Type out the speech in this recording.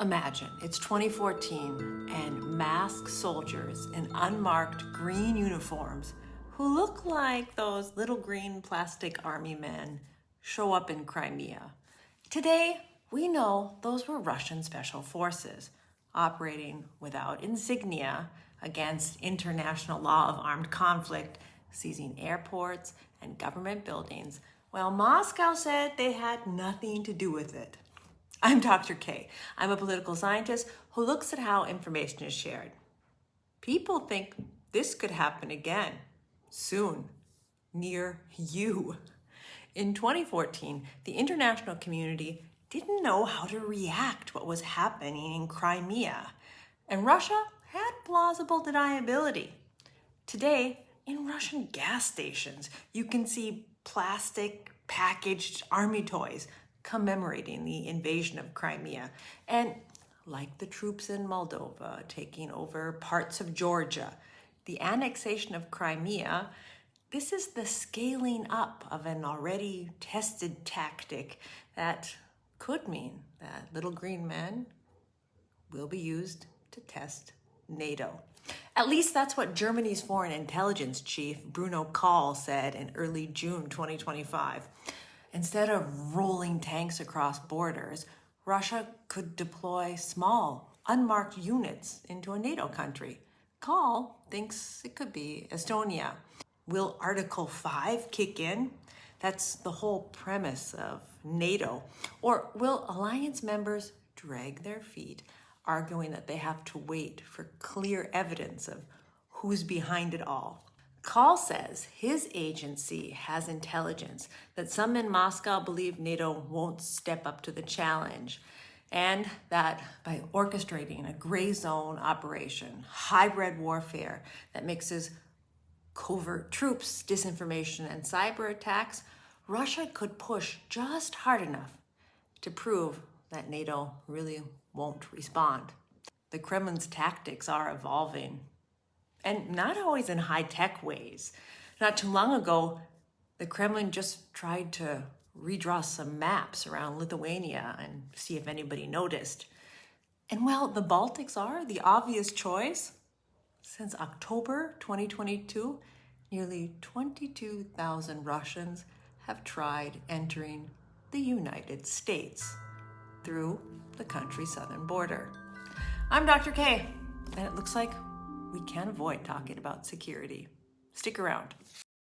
Imagine it's 2014 and masked soldiers in unmarked green uniforms who look like those little green plastic army men show up in Crimea. Today, we know those were Russian special forces operating without insignia against international law of armed conflict, seizing airports and government buildings, while Moscow said they had nothing to do with it. I'm Dr. K. I'm a political scientist who looks at how information is shared. People think this could happen again, soon, near you. In 2014, the international community didn't know how to react to what was happening in Crimea, and Russia had plausible deniability. Today, in Russian gas stations, you can see plastic packaged army toys commemorating the invasion of Crimea. And like the troops in Moldova taking over parts of Georgia, the annexation of Crimea, this is the scaling up of an already tested tactic that could mean that little green men will be used to test NATO. At least that's what Germany's foreign intelligence chief, Bruno Kahl, said in early June 2025. Instead of rolling tanks across borders, Russia could deploy small, unmarked units into a NATO country. Kahl thinks it could be Estonia. Will Article 5 kick in? That's the whole premise of NATO. Or will alliance members drag their feet, arguing that they have to wait for clear evidence of who's behind it all? Kahl says his agency has intelligence that some in Moscow believe NATO won't step up to the challenge, and that by orchestrating a gray zone operation, hybrid warfare that mixes covert troops, disinformation, and cyber attacks, Russia could push just hard enough to prove that NATO really won't respond. The Kremlin's tactics are evolving, and not always in high-tech ways. Not too long ago, the Kremlin just tried to redraw some maps around Lithuania and see if anybody noticed. And while the Baltics are the obvious choice, since October 2022, nearly 22,000 Russians have tried entering the United States through the country's southern border. I'm Dr. K, and it looks like we can't avoid talking about security. Stick around.